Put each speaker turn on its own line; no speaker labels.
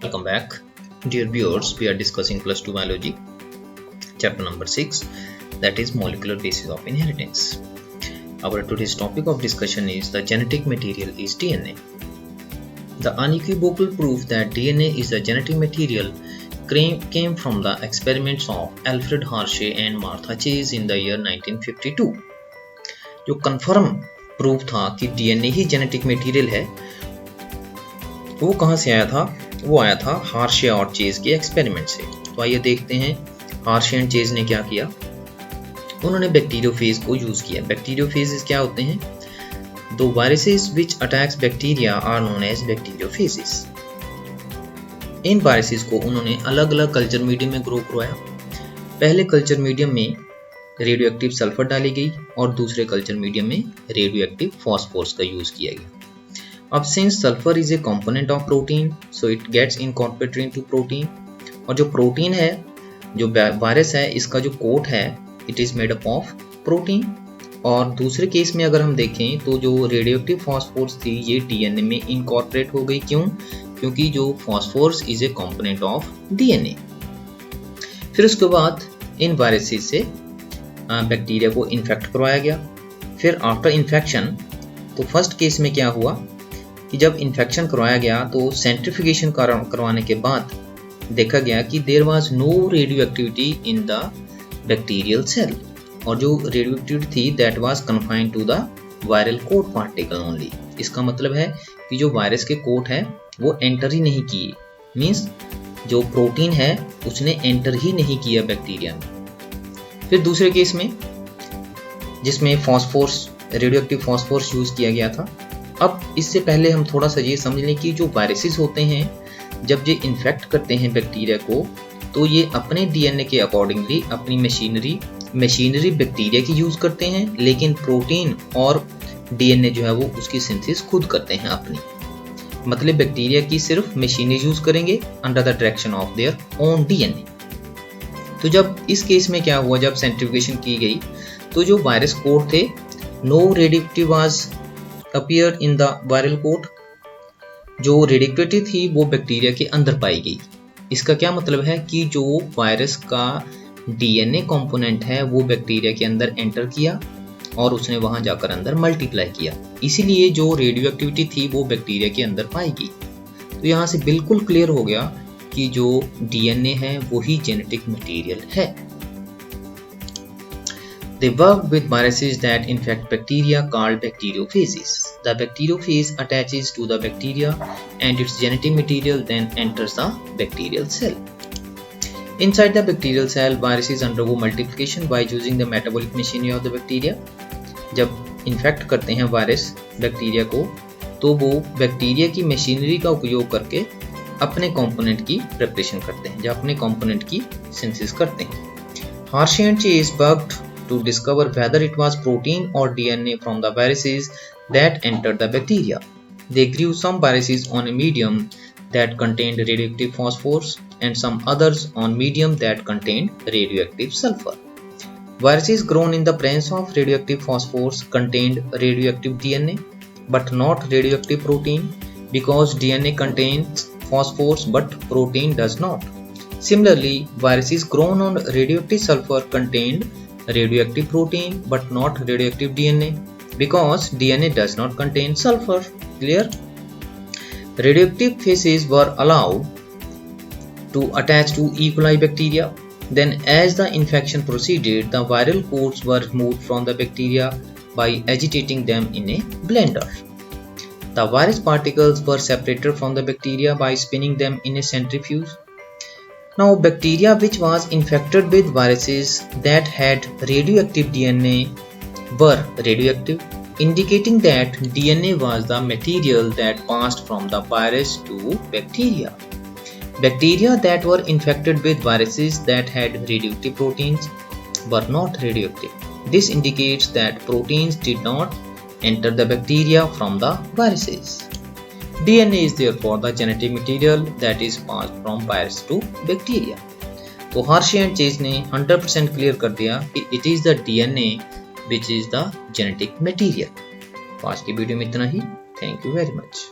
Welcome back. Dear viewers, we are discussing plus 2 biology, chapter number 6, that is molecular basis of inheritance. Our today's topic of discussion is the genetic material is DNA. The unequivocal proof that DNA is the genetic material came from the experiments of Alfred Hershey and Martha Chase in the year 1952. जो confirm proof था कि DNA ही genetic material है, वो कहाँ से आया था? वो आया था हार्शे और चेज के एक्सपेरिमेंट से। तो आइए देखते हैं हार्शे एंड चेज ने क्या किया। उन्होंने बैक्टीरियोफेज को यूज किया। बैक्टीरियोफेजेस क्या होते हैं? दो viruses which attacks bacteria are known as bacteriophages. इन वायरसेस को उन्होंने अलग अलग कल्चर मीडियम में ग्रो करवाया। पहले कल्चर मीडियम में रेडियो एक्टिव सल्फर डाली गई और दूसरे कल्चर मीडियम में रेडियो एक्टिव फॉस्फोरस का यूज किया गया। अब since sulphur is a component of protein, so it gets incorporated into protein. और जो प्रोटीन है, जो वायरस है, इसका जो कोट है, it is made up of protein. और दूसरे केस में अगर हम देखें तो जो रेडियो एक्टिव फॉस्फोरस थी, ये डीएनए में इनकॉर्पोरेट हो गई। क्यों? क्योंकि जो phosphorus is a component of DNA. फिर उसके बाद इन वायरसेस से बैक्टीरिया को इन्फेक्ट करवाया गया। फिर आफ्टर इन्फेक्शन, तो फर्स्ट केस में क्या हुआ कि जब इन्फेक्शन करवाया गया तो सेंट्रिफिकेशन करवाने के बाद देखा गया कि there was no radioactivity in the bacterial cell. और जो रेडियो एक्टिविटी थी that was confined to the viral coat particle only. इसका मतलब है कि जो वायरस के कोट है वो एंटर ही नहीं किए, मीन्स जो प्रोटीन है उसने एंटर ही नहीं किया बैक्टीरिया में। फिर दूसरे केस में जिसमें phosphorus, radio active phosphorus use किया गया था। अब इससे पहले हम थोड़ा सा ये समझ लें कि जो वायरसेस होते हैं, जब ये इन्फेक्ट करते हैं बैक्टीरिया को, तो ये अपने डीएनए के अकॉर्डिंगली अपनी मशीनरी बैक्टीरिया की यूज करते हैं, लेकिन प्रोटीन और डीएनए जो है वो उसकी सिंथेसिस खुद करते हैं अपनी। मतलब बैक्टीरिया की सिर्फ मशीनरी यूज करेंगे under the direction of their own DNA. तो जब इस केस में क्या हुआ, जब सेंट्रिफिकेशन की गई तो जो वायरस कोड थे, no radioactive was appear in the viral coat. जो रेडियोएक्टिविटी थी वो बैक्टीरिया के अंदर पाई गई। इसका क्या मतलब है कि जो वायरस का डीएनए कंपोनेंट है वो बैक्टीरिया के अंदर एंटर किया और उसने वहां जाकर अंदर मल्टीप्लाई किया। इसीलिए जो रेडियो एक्टिविटी थी वो बैक्टीरिया के अंदर पाई गई। तो यहाँ से बिल्कुल क्लियर हो गया कि जो डीएनए है वो ही जेनेटिक मटेरियल है। They work with viruses that infect bacteria called bacteriophages. The bacteriophage attaches to the bacteria and its genetic material then enters the bacterial cell. Inside the bacterial cell, viruses undergo multiplication by using the metabolic machinery of the bacteria. जब infect करते हैं virus bacteria को, तो वो bacteria की machinery का उपयोग करके अपने कंपोनेंट की प्रिपरेशन करते हैं, या अपने कंपोनेंट की सिंथेसिस करते हैं। Hershey and Chase worked to discover whether it was protein or DNA from the viruses that entered the bacteria. They grew some viruses on a medium that contained radioactive phosphorus and some others on medium that contained radioactive sulfur. Viruses grown in the presence of radioactive phosphorus contained radioactive DNA but not radioactive protein, because DNA contains phosphorus but protein does not. Similarly, viruses grown on radioactive sulfur contained radioactive protein but not radioactive DNA, because DNA does not contain sulfur. Clear? Radioactive phages were allowed to attach to E. coli bacteria. Then as the infection proceeded, the viral coats were removed from the bacteria by agitating them in a blender. The virus particles were separated from the bacteria by spinning them in a centrifuge. Now, bacteria which was infected with viruses that had radioactive DNA were radioactive, indicating that DNA was the material that passed from the virus to bacteria. Bacteria that were infected with viruses that had radioactive proteins were not radioactive. This indicates that proteins did not enter the bacteria from the viruses. DNA is therefore the genetic material that is passed from virus to bacteria. तो Hershey and Chase ने 100% clear कर दिया कि it is the DNA which is the genetic material। तो आज की video में इतना ही। Thank you very much.